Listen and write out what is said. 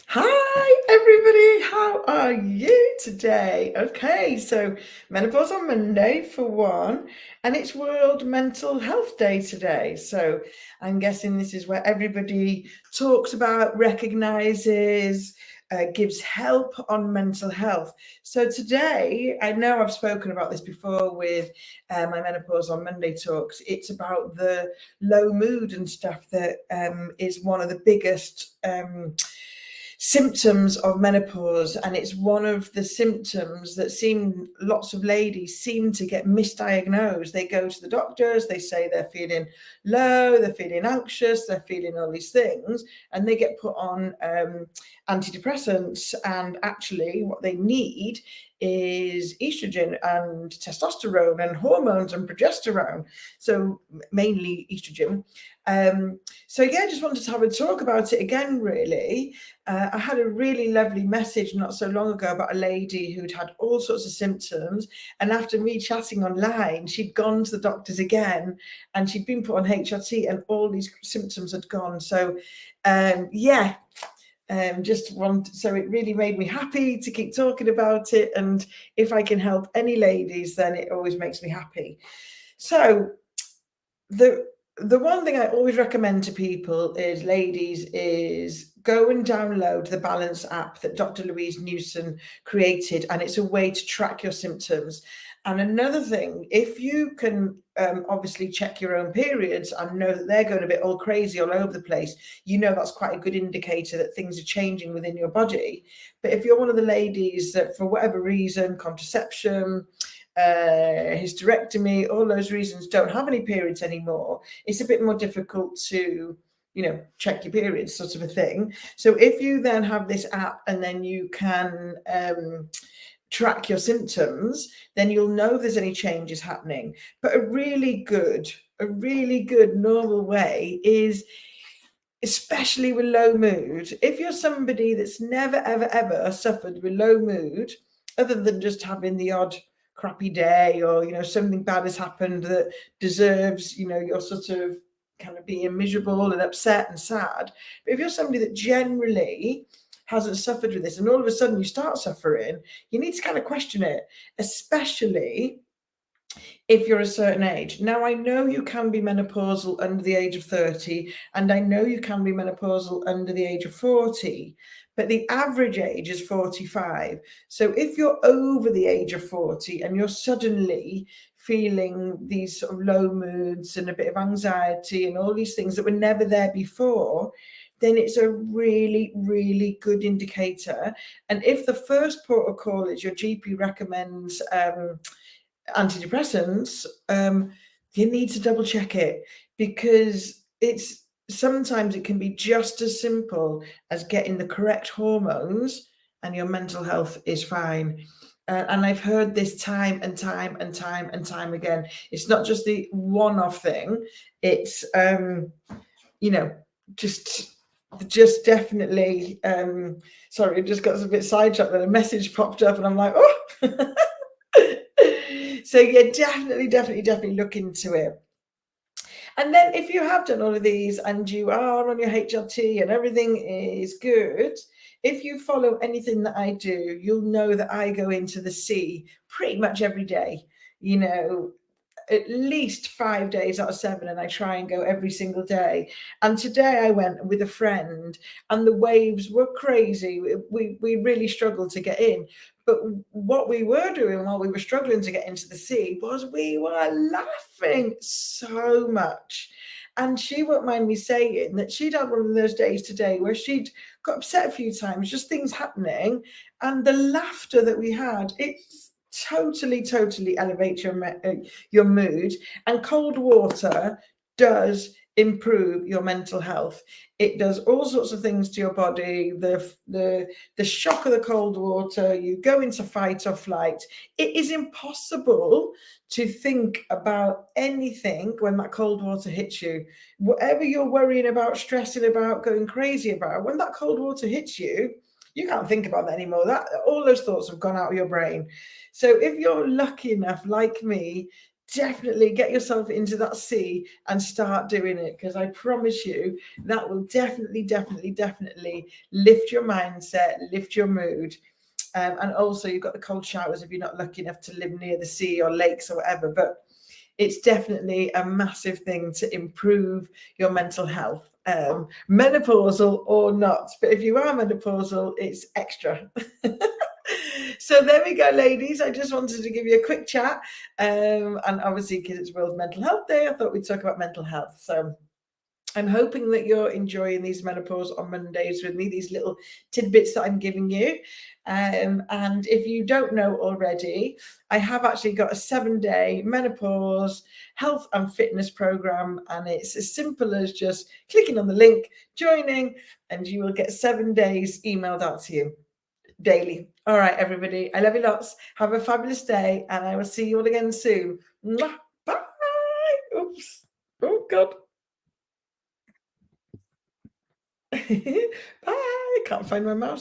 Hi, everybody. How are you today? Okay, so menopause on Monday for one, and it's World Mental Health Day today. So I'm guessing this is where everybody talks about, recognizes, gives help on mental health. So today, I know I've spoken about this before with my Menopause on Monday talks. It's about the low mood and stuff that is one of the biggest. Symptoms of menopause, and it's one of the symptoms that seem lots of ladies seem to get misdiagnosed. They go to the doctors, they say they're feeling low, they're feeling anxious, they're feeling all these things, and they get put on antidepressants, and actually what they need is estrogen and testosterone and hormones and progesterone, so mainly estrogen. So yeah, I just wanted to have a talk about it again, really. I had a really lovely message not so long ago about a lady who'd had all sorts of symptoms. And after me chatting online, she'd gone to the doctors again and she'd been put on HRT and all these symptoms had gone. So, yeah. Just want so it really made me happy to keep talking about it, and if I can help any ladies, then it always makes me happy. So the one thing I always recommend to people is, ladies, is go and download the Balance app that Dr. Louise Newson created, and it's a way to track your symptoms. And another thing, if you can obviously check your own periods and know that they're going a bit all crazy all over the place, you know that's quite a good indicator that things are changing within your body. But if you're one of the ladies that, for whatever reason, contraception, hysterectomy, all those reasons, don't have any periods anymore, it's a bit more difficult to, check your periods, sort of a thing. So if you then have this app and then you can track your symptoms, then you'll know if there's any changes happening. But a really good normal way is, especially with low mood, if you're somebody that's never ever ever suffered with low mood, other than just having the odd crappy day, or something bad has happened that deserves, you're sort of kind of being miserable and upset and sad. But if you're somebody that generally hasn't suffered with this and all of a sudden you start suffering, you need to kind of question it, especially if you're a certain age. Now, I know you can be menopausal under the age of 30, and I know you can be menopausal under the age of 40, but the average age is 45. So if you're over the age of 40 and you're suddenly feeling these sort of low moods and a bit of anxiety and all these things that were never there before, then it's a really, really good indicator. And if the first protocol is your GP recommends antidepressants, you need to double check it, because sometimes it can be just as simple as getting the correct hormones and your mental health is fine. And I've heard this time and time and time and time again. It's not just the one-off thing. It's you know just just definitely. Sorry, it just got a bit sidetracked, then a message popped up and I'm like, oh. So yeah, definitely look into it. And then if you have done all of these and you are on your HRT and everything is good, if you follow anything that I do, you'll know that I go into the sea pretty much every day. You know, at least 5 days out of 7, and I try and go every single day. And today I went with a friend, and the waves were crazy. We really struggled to get in. But what we were doing while we were struggling to get into the sea was we were laughing so much. And she won't mind me saying that she'd had one of those days today where she'd got upset a few times, just things happening. And the laughter that we had, it totally elevates your mood. And cold water does improve your mental health. It does all sorts of things to your body. The shock of the cold water, you go into fight or flight. It is impossible to think about anything when that cold water hits you. Whatever you're worrying about, stressing about, going crazy about, when that cold water hits you, you can't think about that anymore. That all those thoughts have gone out of your brain. So if you're lucky enough, like me, definitely get yourself into that sea and start doing it, because I promise you that will definitely, definitely, definitely lift your mindset, lift your mood. And also, you've got the cold showers if you're not lucky enough to live near the sea or lakes or whatever. But it's definitely a massive thing to improve your mental health, menopausal or not. But if you are menopausal, it's extra. So there we go, ladies. I just wanted to give you a quick chat. And obviously, because it's World Mental Health Day, I thought we'd talk about mental health. So I'm hoping that you're enjoying these menopause on Mondays with me, these little tidbits that I'm giving you. And if you don't know already, I have actually got a 7-day menopause health and fitness program. And it's as simple as just clicking on the link, joining, and you will get 7 days emailed out to you daily. All right, everybody. I love you lots. Have a fabulous day. And I will see you all again soon. Mwah. Bye. Oops. Oh, God. Bye. Can't find my mouse.